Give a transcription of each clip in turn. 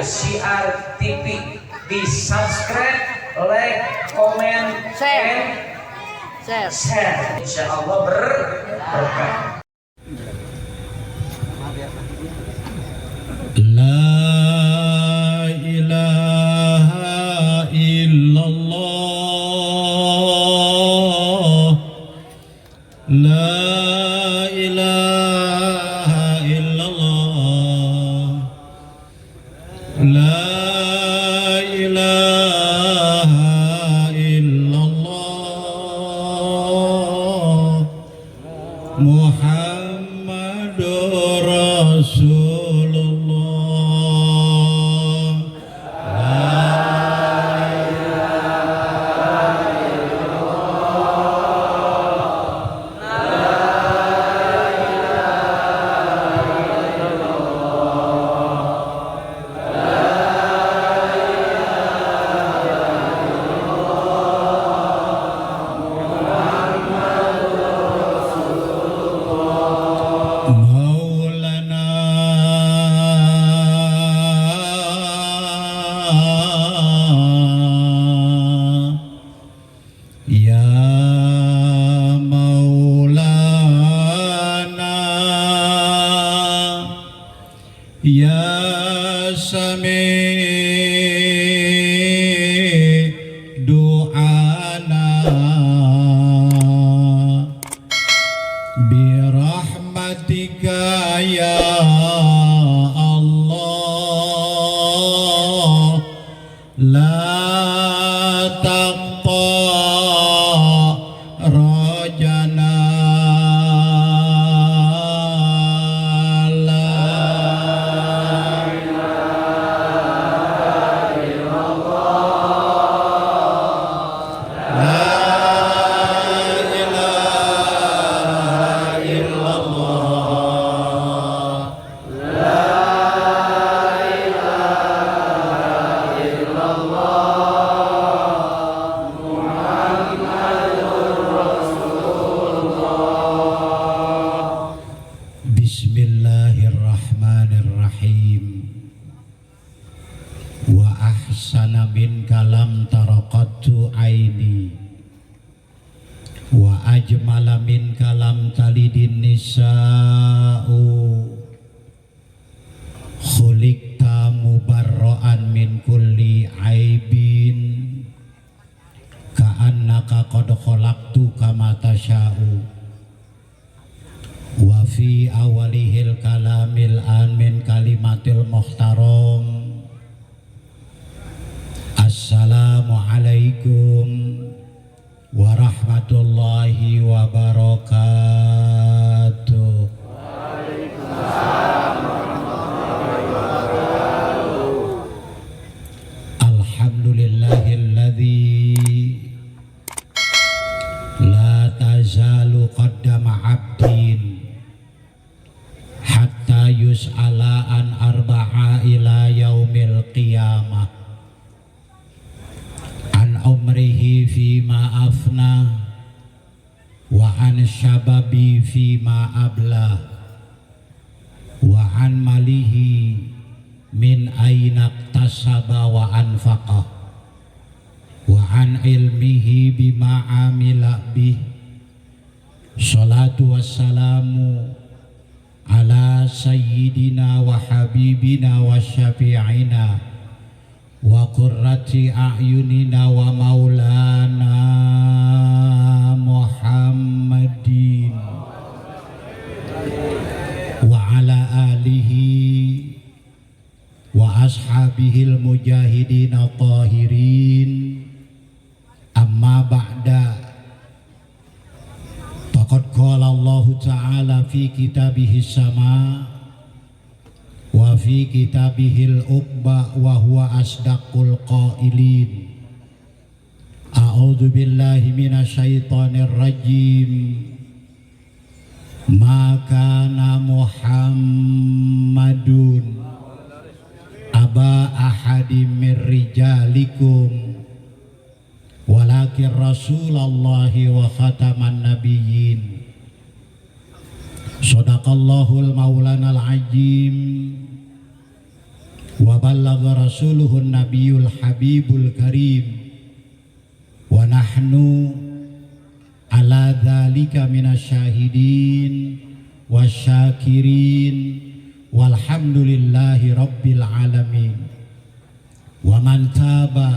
Syiar TV. Di subscribe, like, comment, and share. Insya Allah berkah. La ilaha illallah. La ilaha illallah. La ilaha illallah. Muhammadur Rasulullah. Ya Sami du'ana birahmatika ya Allah, la taqta rajana. Bismillahirrahmanirrahim. Wa ahsana min kalam taraqatu aini, wa ajmala min kalam talidin nisa'u. Khuliqta mubarra'an min kulli aibin, ka'annaka qad khalaqtu kama tasha'u. Wa fi awalihil kalamil an min kalimatil muhtaram. Assalamu alaikum warahmatullahi wabarakatuh. Waalaikumsalam warahmatullahi wabarakatuh. Alhamdulillahilladzi la tazalu qaddama abdin hatta yus'ala an arba'a ila yaumil qiyamah. An umrihi fima afna, wa an syababi fima abla, wa an malihi min aina iktasaba wa anfaqah, wa an ilmihi bima amila bih. Salatu wassalamu ala sayyidina wa habibina wa syafi'ina wa qurrati a'yunina wa maulana Muhammadin wa ala alihi wa ashabihil mujahidin tahirin. Amma ba'da, faqad qala Allah ta'ala fi kitabihi sama wa fi kitabihil uqba wa huwa asdaqul qailin. A'udzu billahi minasyaitonir rajim. Ma kana Muhammadun aba ahadim mir rijalikum walakin Rasulullahi wa khataman nabiyyin. Shadaqallahul maulanal azim. wa ballagha rasuluhun nabiyul habibul karim wa nahnu ala dzalika minasyahidin wasyakirin walhamdulillahi rabbil alamin. Wa man taba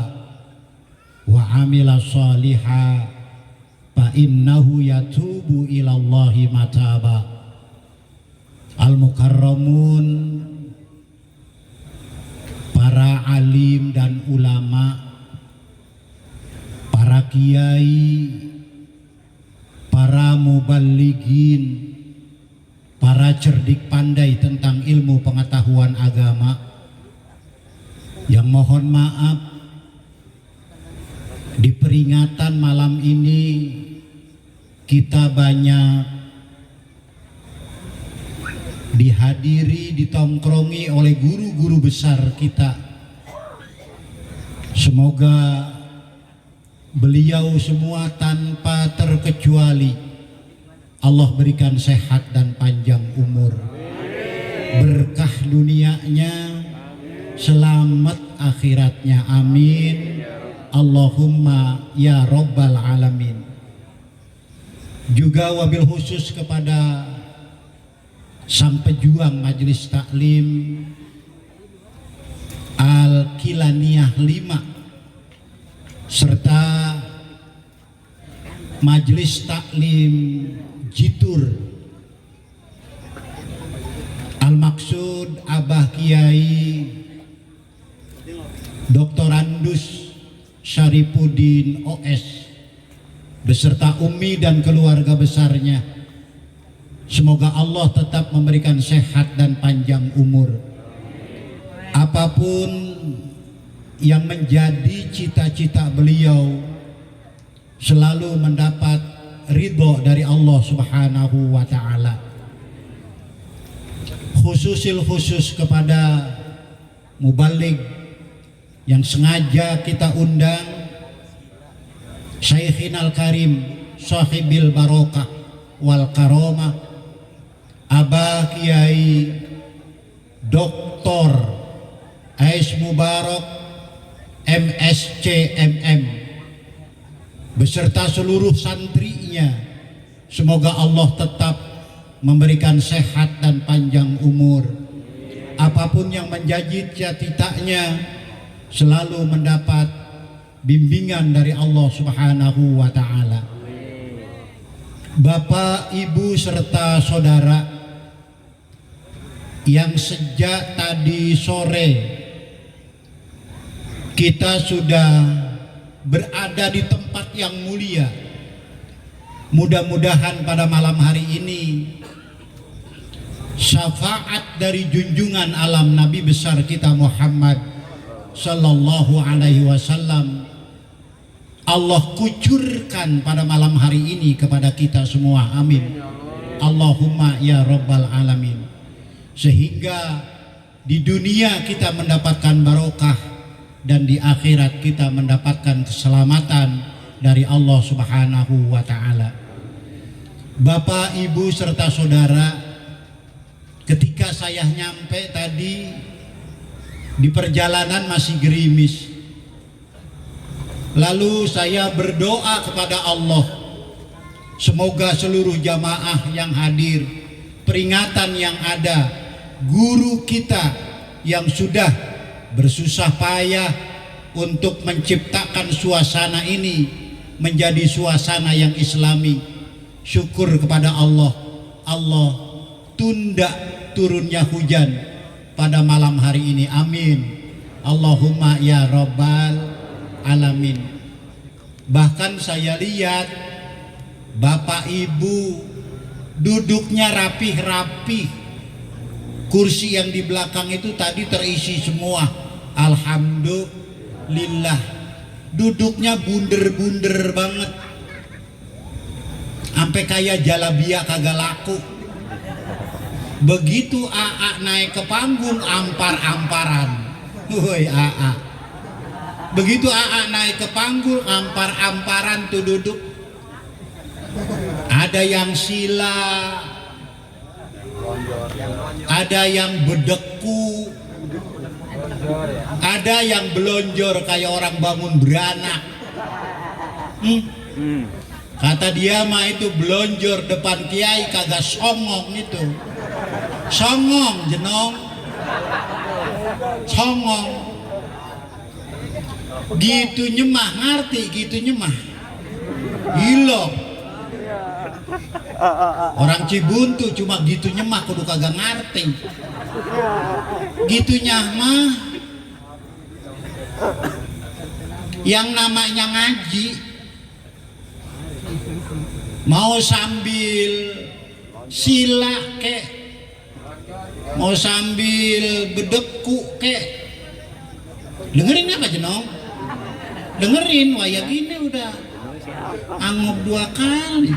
wa amila shaliha fa innahu yatubu ilallahi mataba. Al mukarramun, para alim dan ulama, para kiai, para muballighin, para cerdik pandai tentang ilmu pengetahuan agama, yang mohon maaf di peringatan malam ini kita banyak dihadiri, ditongkrongi oleh guru-guru besar kita. Semoga beliau semua tanpa terkecuali Allah berikan sehat dan panjang umur, berkah dunianya, selamat akhiratnya, amin Allahumma ya rabbal alamin. Juga wabil khusus kepada sang pejuang Majelis Taklim Al-Kilaniyah 5 serta Majelis Taklim Jitur Al-Maksud Abah Kiai Dr. Andus Syarifuddin OS beserta Umi dan keluarga besarnya. Semoga Allah tetap memberikan sehat dan panjang umur. Apapun yang menjadi cita-cita beliau, selalu mendapat ridho dari Allah Subhanahu wa ta'ala. Khusus kepada mubaligh yang sengaja kita undang, Syekhinal Karim Sahibil Barokah wal Karomah, Abah Kiai Dr. Ais Mubarak MSc MM beserta seluruh santrinya. Semoga Allah tetap memberikan sehat dan panjang umur. Apapun yang menjadi cita-citanya, selalu mendapat bimbingan dari Allah Subhanahu wa ta'ala. Bapak, Ibu serta saudara yang sejak tadi sore kita sudah berada di tempat yang mulia, mudah-mudahan pada malam hari ini syafaat dari junjungan alam Nabi besar kita Muhammad sallallahu alaihi wasallam Allah kucurkan pada malam hari ini kepada kita semua, amin Allahumma ya rabbal alamin. Sehingga di dunia kita mendapatkan barokah dan di akhirat kita mendapatkan keselamatan dari Allah Subhanahu wa ta'ala. Bapak, Ibu serta saudara, ketika saya nyampe tadi di perjalanan masih gerimis, lalu saya berdoa kepada Allah, semoga seluruh jamaah yang hadir, peringatan yang ada, guru kita yang sudah bersusah payah untuk menciptakan suasana ini menjadi suasana yang islami. Syukur kepada Allah, Allah tunda turunnya hujan pada malam hari ini, amin Allahumma ya rabbal alamin. Bahkan saya lihat Bapak Ibu duduknya rapih-rapih, kursi yang di belakang itu tadi terisi semua, alhamdulillah. Duduknya bunder-bunder banget, sampai kayak jalabia kagak laku. Begitu AA naik ke panggung, ampar-amparan. Woi AA, begitu AA naik ke panggung, ampar-amparan tuh duduk. Ada yang sila, ada yang bedeku, Ada yang belonjor kayak orang bangun beranak. Kata dia mah itu belonjor depan kiai kagak songong itu. Songong jenong. Songong. Gitu nyemah, ngerti gitu nyemah. Gila. Orang Cibuntu cuma gitu nyemah kudu kagak ngerti. Gitu nyamah. Yang namanya ngaji mau sambil sila kek, mau sambil bedeku kek, dengerin apa jenong? Dengerin, waya gini udah angop 2 kali.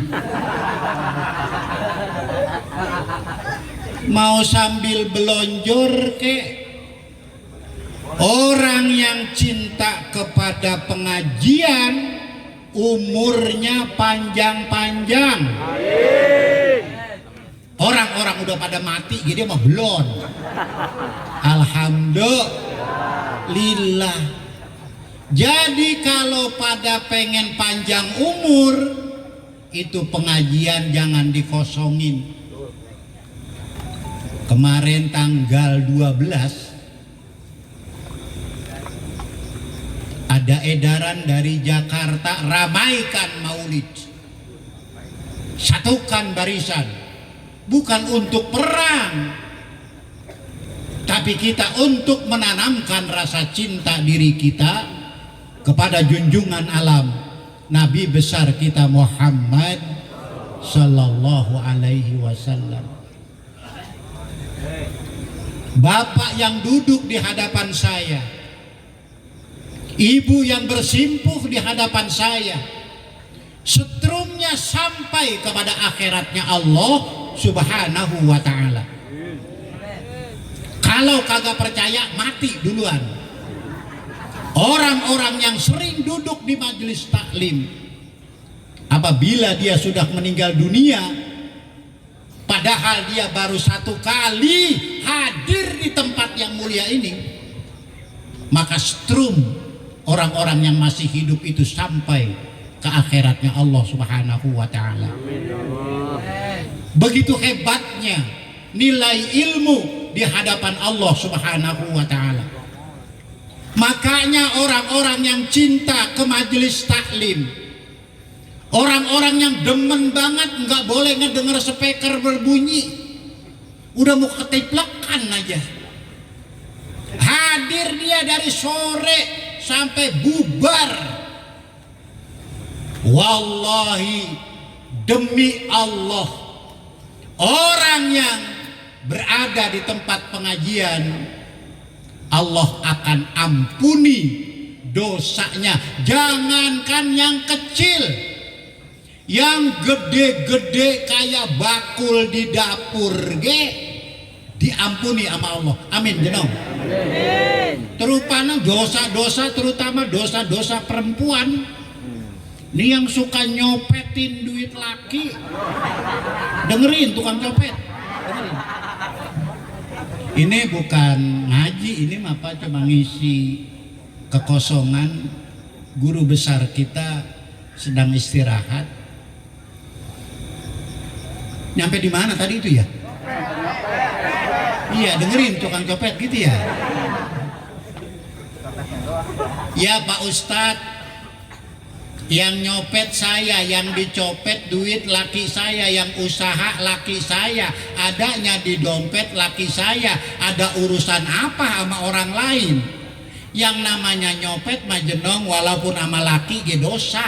Mau sambil belonjor kek, orang yang cinta kepada pengajian umurnya panjang-panjang. Orang-orang udah pada mati gitu mah belum. Alhamdulillah. Jadi kalau pada pengen panjang umur, itu pengajian jangan dikosongin. Kemarin tanggal 12 ada edaran dari Jakarta, ramaikan maulid, satukan barisan, bukan untuk perang, tapi kita untuk menanamkan rasa cinta diri kita kepada junjungan alam Nabi besar kita Muhammad sallallahu alaihi wasallam. Bapak yang duduk di hadapan saya, ibu yang bersimpuh di hadapan saya, setrumnya sampai kepada akhiratnya Allah subhanahu wa ta'ala. Kalau kagak percaya mati duluan. Orang-orang yang sering duduk di majelis taklim, apabila dia sudah meninggal dunia, padahal dia baru 1 kali hadir di tempat yang mulia ini, maka setrum orang-orang yang masih hidup itu sampai ke akhiratnya Allah subhanahu wa ta'ala. Begitu hebatnya nilai ilmu di hadapan Allah subhanahu wa ta'ala. Makanya orang-orang yang cinta ke majelis taklim, orang-orang yang demen banget nggak boleh ngedenger speaker berbunyi, udah mau ketiplekan aja, hadir dia dari sore sampai bubar. Wallahi, demi Allah, orang yang berada di tempat pengajian, Allah akan ampuni dosanya. Jangankan yang kecil, yang gede-gede kayak bakul di dapur diampuni sama Allah. Amin jenong. Terutama dosa-dosa, terutama dosa-dosa perempuan. Ini yang suka nyopetin duit laki, dengerin tukang copet, dengerin. Ini bukan ngaji, ini apa, cuma ngisi kekosongan. Guru besar kita sedang istirahat. Nyampe di mana tadi itu ya? Iya, dengerin tukang copet gitu ya. Ya Pak Ustadz, yang nyopet saya, yang dicopet duit laki saya, yang usaha laki saya, adanya di dompet laki saya. Ada urusan apa sama orang lain? Yang namanya nyopet mah jenong, walaupun sama laki ge dosa.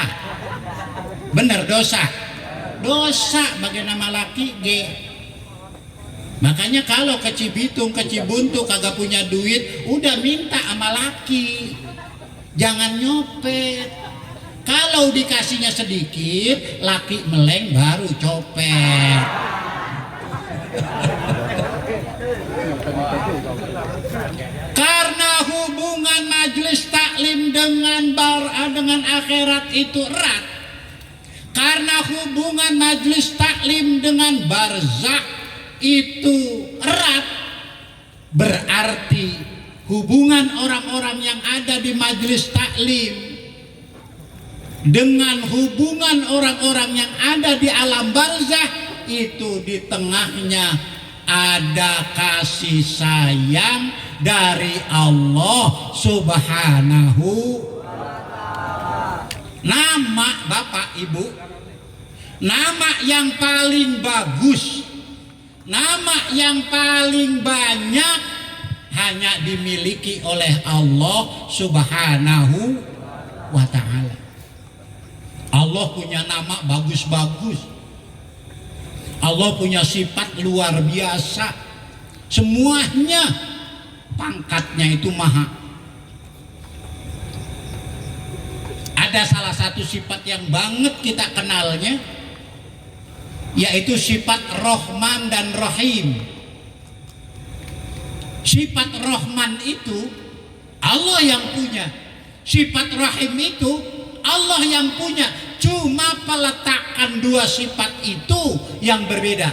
Bener dosa? Dosa bagi nama laki ge. Makanya kalau ke Cibitung, ke Cibuntu kagak punya duit, udah minta sama laki, jangan nyopet. Kalau dikasihnya sedikit, laki meleng baru copet. Karena hubungan majelis taklim dengan akhirat itu erat. Karena hubungan majelis taklim dengan barzakh itu erat. Berarti hubungan orang-orang yang ada di majelis taklim dengan hubungan orang-orang yang ada di alam barzah, itu di tengahnya ada kasih sayang dari Allah Subhanahu wa ta'ala. Nama Bapak Ibu, nama yang paling bagus, nama yang paling banyak hanya dimiliki oleh Allah Subhanahu wa ta'ala. Allah punya nama bagus-bagus, Allah punya sifat luar biasa, semuanya pangkatnya itu maha. Ada salah satu sifat yang banget kita kenalnya, yaitu sifat Rahman dan Rahim. Sifat Rahman itu Allah yang punya, sifat Rahim itu Allah yang punya, cuma peletakan dua sifat itu yang berbeda.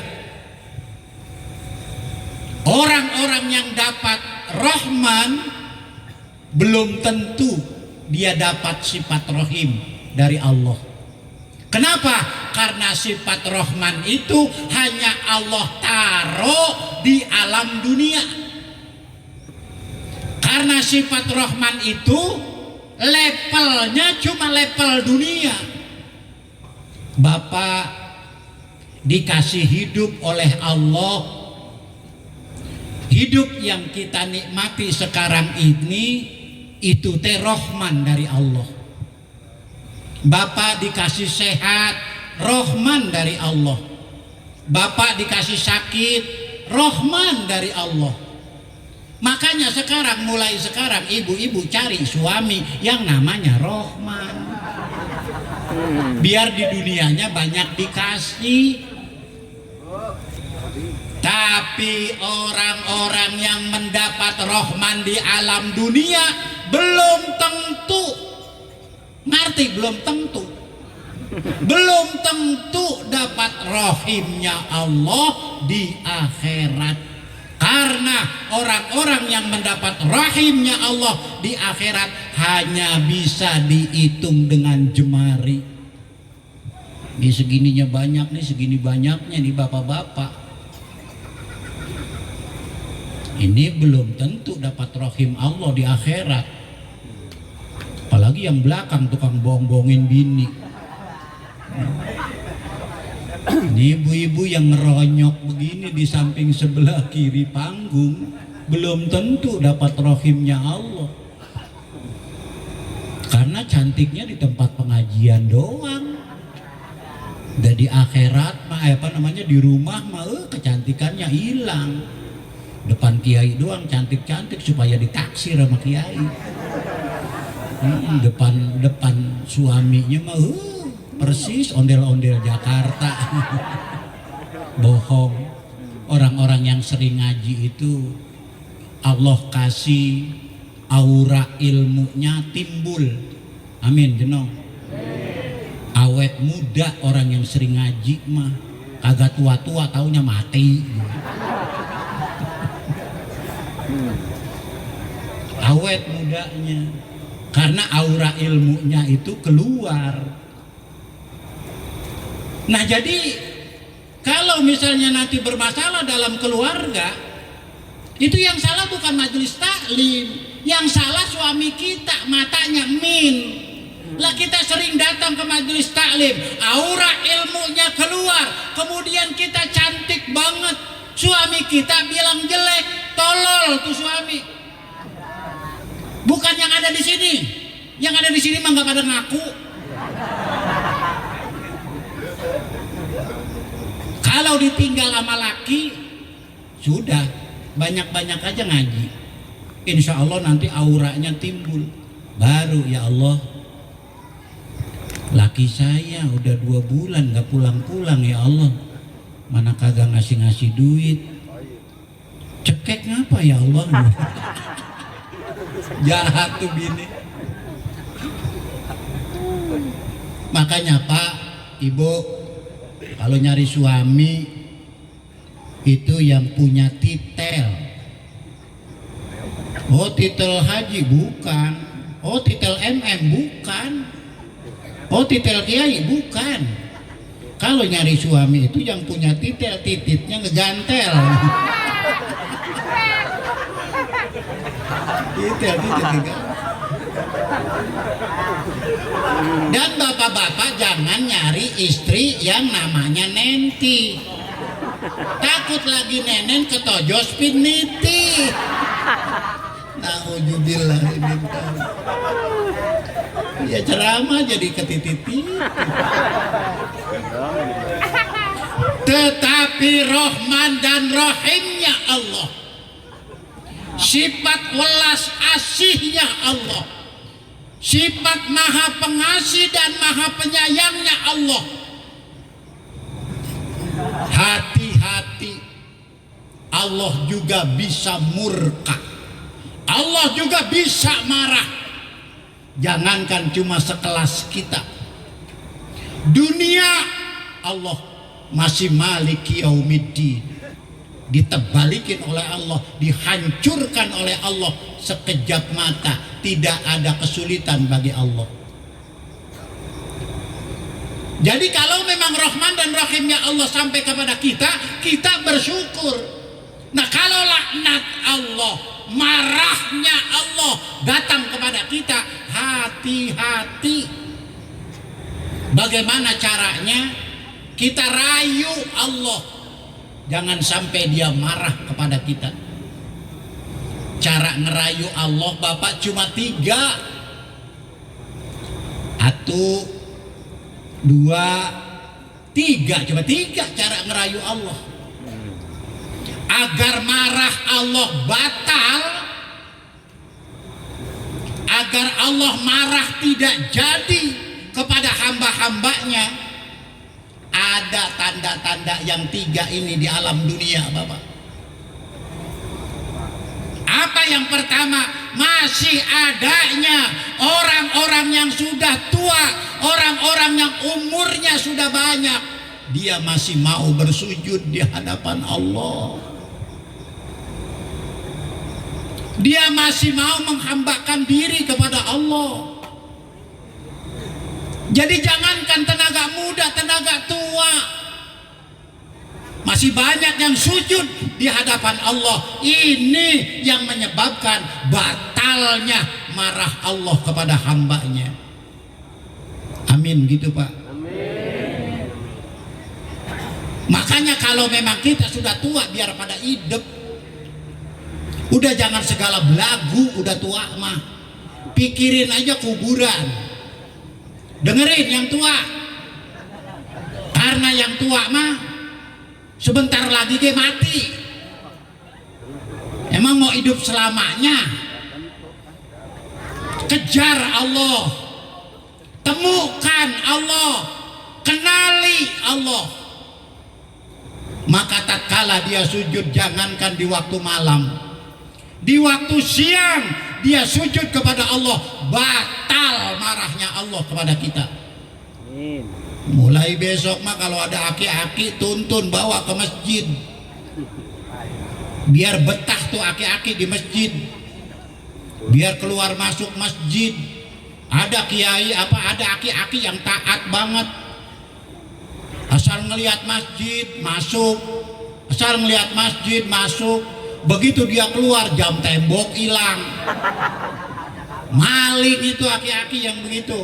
Orang-orang yang dapat Rahman belum tentu dia dapat sifat Rahim dari Allah. Kenapa? Karena sifat Rahman itu hanya Allah taruh di alam dunia. Karena sifat Rahman itu levelnya cuma level dunia. Bapak dikasih hidup oleh Allah, hidup yang kita nikmati sekarang ini itu teh Rahman dari Allah. Bapak dikasih sehat, Rahman dari Allah. Bapak dikasih sakit, Rahman dari Allah. Makanya sekarang, mulai sekarang ibu-ibu cari suami yang namanya Rahman, biar di dunianya banyak dikasih. Tapi orang-orang yang mendapat Rahman di alam dunia belum tentu, ngerti? Belum tentu dapat Rahimnya Allah di akhirat. Karena orang-orang yang mendapat Rahimnya Allah di akhirat hanya bisa dihitung dengan jemari. Ini segininya banyak nih, segini banyaknya nih bapak-bapak. Ini belum tentu dapat Rahim Allah di akhirat. Apalagi yang belakang tukang bohong-bohongin bini. Ini ibu-ibu yang ngeronyok begini di samping sebelah kiri panggung belum tentu dapat Rahimnya Allah. Karena cantiknya di tempat pengajian doang. Dan di akhirat di rumah kecantikannya hilang. Depan kiai doang cantik-cantik supaya ditaksir sama kiai. Depan suaminya persis ondel-ondel Jakarta. Bohong. Orang-orang yang sering ngaji itu Allah kasih aura ilmunya timbul. Amin jenong. Awet muda orang yang sering ngaji mah, kagak tua-tua taunya mati. Awet mudanya karena aura ilmunya itu keluar. Nah jadi kalau misalnya nanti bermasalah dalam keluarga, itu yang salah bukan majelis taklim, yang salah suami kita, matanya min. Lah kita sering datang ke majelis taklim, aura ilmunya keluar, kemudian kita cantik banget, suami kita bilang jelek, tolol tuh suami. Bukan yang ada di sini, yang ada di sini mah nggak pada ngaku. Kalau ditinggal sama laki, sudah banyak-banyak aja ngaji. Insya Allah nanti auranya timbul. Baru ya Allah, laki saya udah 2 bulan gak pulang-pulang ya Allah. Mana kagak ngasih-ngasih duit. Cekek ngapa ya Allah? Jahat tuh bini. Makanya Pak, Ibu, kalau nyari suami itu yang punya titel. Oh titel haji bukan. Oh titel MM bukan. Oh titel kiai bukan. Kalau nyari suami itu yang punya titel, tititnya ngegantel. Titel ngegantel. Dan bapak-bapak jangan nyari istri yang namanya Nenti. Takut lagi nenen ketojos piniti. Nauzubillah ini. Ya ceramah jadi ketititi. Tetapi Rahman dan Rahimnya Allah, sifat welas asihnya Allah, sifat maha pengasih dan maha penyayangnya Allah. Hati-hati, Allah juga bisa murka, Allah juga bisa marah. Jangankan cuma sekelas kita, dunia Allah masih maliki yaumiddin, ditebalikin oleh Allah, dihancurkan oleh Allah sekejap mata. Tidak ada kesulitan bagi Allah. Jadi kalau memang Rahman dan Rahimnya Allah sampai kepada kita, kita bersyukur. Nah kalau laknat Allah, marahnya Allah datang kepada kita, hati-hati. Bagaimana caranya? Kita rayu Allah, jangan sampai dia marah kepada kita. Cara ngerayu Allah Bapak cuma 3. 1, 2, 3, cuma 3 cara ngerayu Allah agar marah Allah batal, agar Allah marah tidak jadi kepada hamba-hambanya. Ada tanda-tanda yang 3 ini di alam dunia Bapak. Apa yang pertama? Masih adanya orang-orang yang sudah tua, orang-orang yang umurnya sudah banyak, dia masih mau bersujud di hadapan Allah. Dia masih mau menghambakan diri kepada Allah. Jadi jangankan tenaga muda, tenaga tua, masih banyak yang sujud di hadapan Allah. Ini yang menyebabkan batalnya marah Allah kepada hambanya. Amin gitu Pak. Amin. Makanya kalau memang kita sudah tua, biar pada hidup. Udah jangan segala belagu, udah tua mah. Pikirin aja kuburan. Dengerin yang tua. Karena yang tua mah sebentar lagi dia mati. Emang mau hidup selamanya? Kejar Allah, temukan Allah, kenali Allah. Maka tatkala dia sujud, jangankan di waktu malam, di waktu siang dia sujud kepada Allah, batal marahnya Allah kepada kita. Mulai besok mah kalau ada aki-aki tuntun bawa ke masjid, biar betah tuh aki-aki di masjid, biar keluar masuk masjid. Ada kiai apa, ada aki-aki yang taat banget, asal ngelihat masjid masuk, asal ngelihat masjid masuk. Begitu dia keluar, jam tembok hilang. Maling itu aki-aki yang begitu.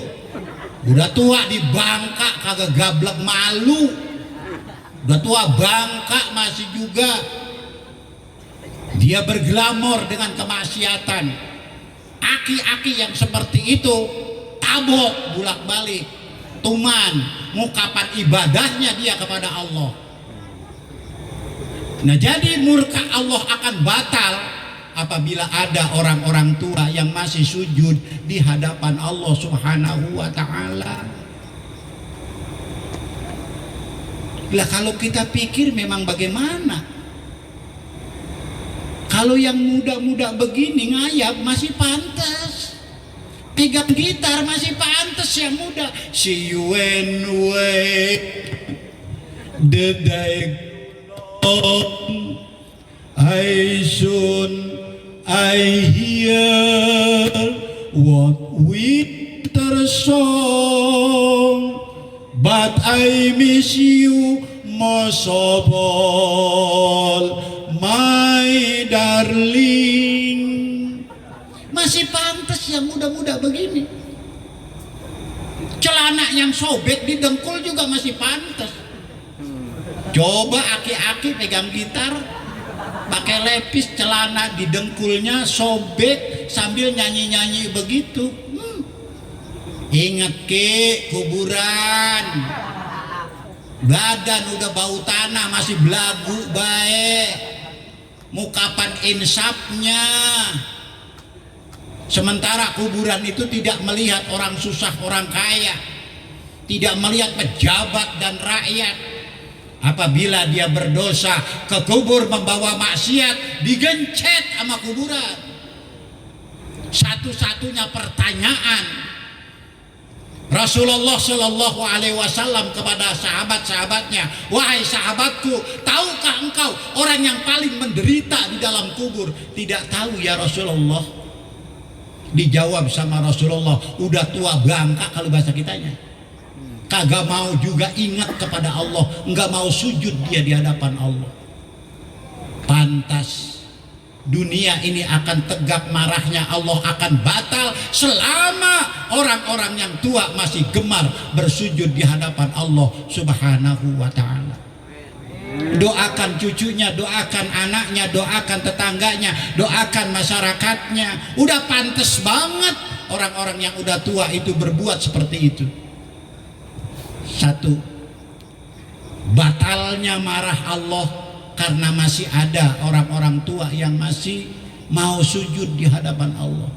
Udah tua di Bangka kagak gablek malu. Udah tua Bangka masih juga dia berglamor dengan kemaksiatan. Aki-aki yang seperti itu tabok bolak-balik, tuman ngukapan ibadahnya dia kepada Allah. Nah jadi murka Allah akan batal apabila ada orang-orang tua yang masih sujud di hadapan Allah Subhanahu wa ta'ala. Lah kalau kita pikir memang bagaimana? Kalau yang muda-muda begini ngayap masih pantas, pegang gitar masih pantas yang muda. See you when the day I soon I hear what winter song, but I miss you most of all, my darling. Masih pantas yang muda-muda begini. Celana yang sobek di dengkul juga masih pantas. Coba aki-aki pegang gitar, pakai lepis, celana di dengkulnya sobek sambil nyanyi-nyanyi begitu. Ingat ke kuburan, badan udah bau tanah masih belagu baik. Mau kapan insapnya? Sementara kuburan itu tidak melihat orang susah, orang kaya, tidak melihat pejabat dan rakyat. Apabila dia berdosa ke kubur membawa maksiat, digencet sama kuburan. Satu-satunya pertanyaan Rasulullah Shallallahu Alaihi Wasallam kepada sahabat-sahabatnya, wahai sahabatku, tahukah engkau orang yang paling menderita di dalam kubur? Tidak tahu ya Rasulullah. Dijawab sama Rasulullah, udah tua bangka kalau bahasa kitanya. Kagak mau juga ingat kepada Allah, enggak mau sujud dia di hadapan Allah. Pantas dunia ini akan tegak marahnya Allah akan batal selama orang-orang yang tua masih gemar bersujud di hadapan Allah Subhanahu wa ta'ala. Doakan cucunya, doakan anaknya, doakan tetangganya, doakan masyarakatnya. Udah pantas banget orang-orang yang udah tua itu berbuat seperti itu. Satu, batalnya marah Allah karena masih ada orang-orang tua yang masih mau sujud di hadapan Allah.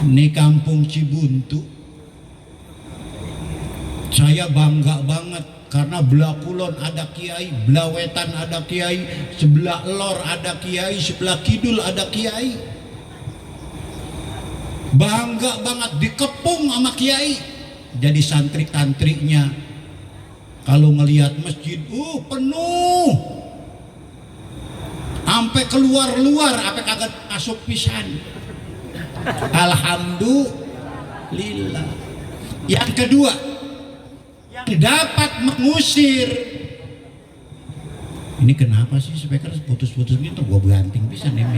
Ini kampung Cibuntu, saya bangga banget karena belah kulon ada kiai, belah wetan ada kiai, sebelah lor ada kiai, sebelah kidul ada kiai. Bangga banget dikepung sama kiai. Jadi santri-santrinya kalau ngelihat masjid, penuh, sampai keluar-luar, sampai kagak masuk pisan. Alhamdulillah. Yang kedua, yang dapat mengusir. Ini kenapa sih speaker putus-putus gitu? Gua banting pisan nih.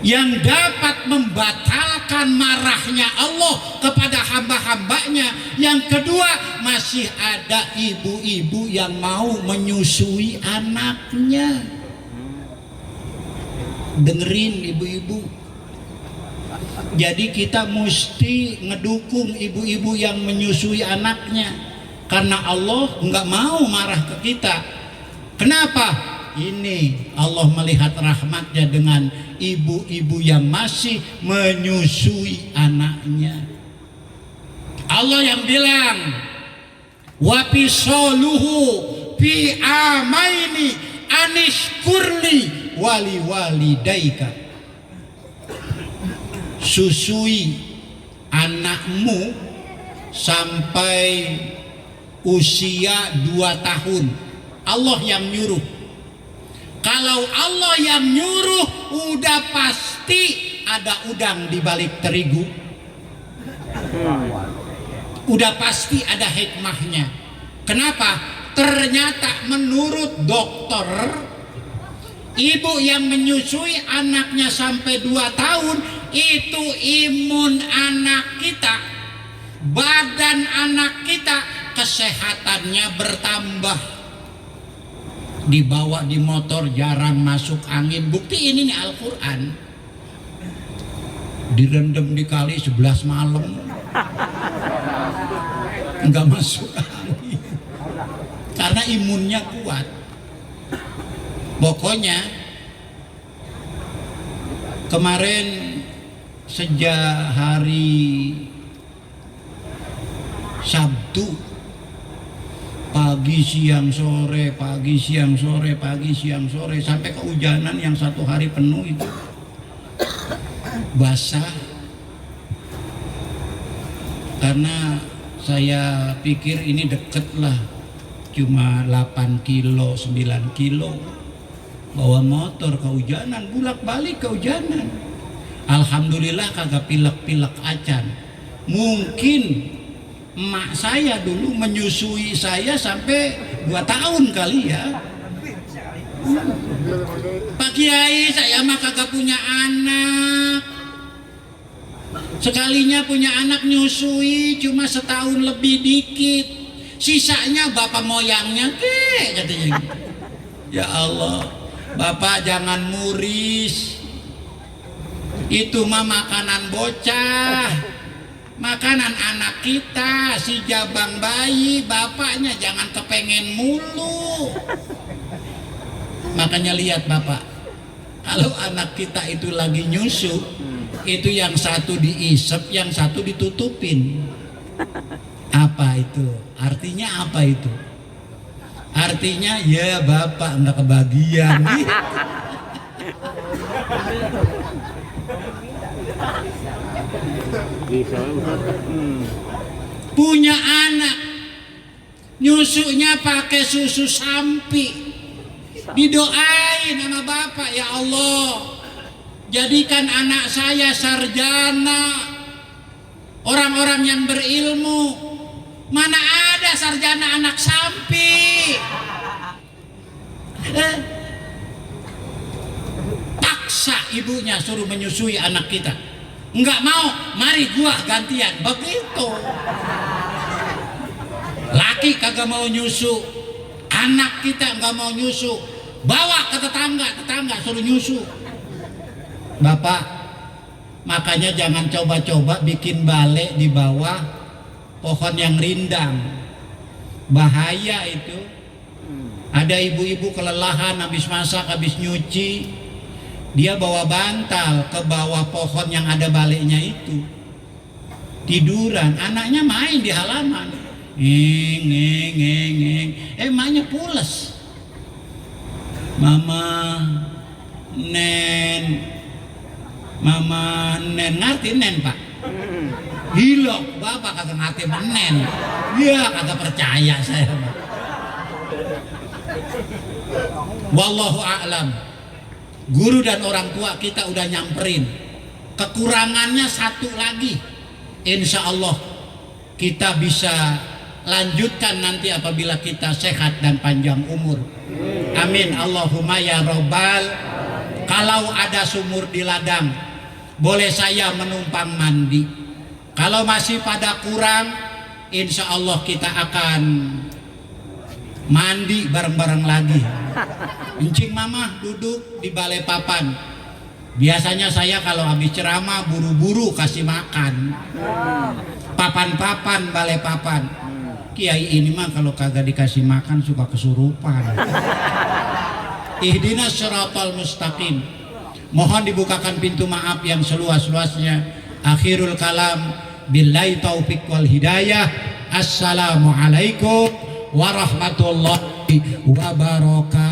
Yang dapat membatalkan marahnya Allah kepada hamba-hambanya. Yang kedua, masih ada ibu-ibu yang mau menyusui anaknya. Dengerin ibu-ibu, jadi kita mesti ngedukung ibu-ibu yang menyusui anaknya, karena Allah nggak mau marah ke kita. Kenapa? Ini Allah melihat rahmatnya dengan ibu-ibu yang masih menyusui anaknya. Allah yang bilang, wa fisoluhu fi amaini anishkurli wali walidaika. Susui anakmu sampai usia 2 tahun. Allah yang nyuruh. Kalau Allah yang nyuruh, udah pasti ada udang di balik terigu. Udah pasti ada hikmahnya. Kenapa? Ternyata menurut dokter, ibu yang menyusui anaknya sampai 2 tahun, itu imun anak kita, badan anak kita, kesehatannya bertambah. Dibawa di motor jarang masuk angin. Bukti ini nih Al-Quran. Direndam di kali 11 malam, nggak masuk angin karena imunnya kuat. Pokoknya kemarin sejak hari Sabtu, pagi siang sore, pagi siang sore, pagi siang sore, sampai kehujanan yang 1 hari penuh itu basah. Karena saya pikir ini deket lah cuma 8 kilo 9 kilo bawa motor kehujanan, bulak balik kehujanan. Alhamdulillah kagak pilek-pilek acan. Mungkin emak saya dulu menyusui saya sampai 2 tahun kali ya. Pak Kiai, saya mah kagak punya anak. Sekalinya punya anak nyusui cuma setahun lebih dikit. Sisanya bapak moyangnya katanya. Ya Allah, Bapak jangan muris. Itu mah makanan bocah, makanan anak kita, si jabang bayi. Bapaknya jangan kepengen mulu. Makanya lihat Bapak, kalau anak kita itu lagi nyusu, itu yang satu diisep, yang satu ditutupin. Apa itu? Artinya apa itu? Artinya ya Bapak nggak kebagian. Punya anak nyusunya pakai susu sapi, didoain sama Bapak, ya Allah jadikan anak saya sarjana, orang-orang yang berilmu. Mana ada sarjana anak sapi. Paksa ibunya suruh menyusui anak kita, enggak mau, mari gua gantian, begitu. Laki kagak mau nyusu, anak kita enggak mau nyusu, bawa ke tetangga suruh nyusu. Bapak, makanya jangan coba-coba bikin bale di bawah pohon yang rindang, bahaya itu. Ada ibu-ibu kelelahan habis masak, habis nyuci, dia bawa bantal ke bawah pohon yang ada balenya itu, tiduran, anaknya main di halaman, ngeng, emaknya pules, mama nen, ngerti nen Pak? Hilok, Bapak kagak ngerti menen. Ya kagak percaya saya. Wallahu a'lam. Guru dan orang tua kita udah nyamperin. Kekurangannya satu lagi. Insya Allah kita bisa lanjutkan nanti apabila kita sehat dan panjang umur. Amin Allahumma ya robbal. Kalau ada sumur di ladang, boleh saya menumpang mandi. Kalau masih pada kurang, insya Allah kita akan mandi bareng-bareng lagi. Encing mama duduk di balai papan. Biasanya saya kalau habis ceramah buru-buru kasih makan. Papan-papan, balai papan. Kiai ini mah kalau kagak dikasih makan suka kesurupan. Ihdinas siratal mustaqim. Mohon dibukakan pintu maaf yang seluas-luasnya. Akhirul kalam, billahi taufiq wal hidayah. Assalamualaikum warahmatullahi wabarakatuh.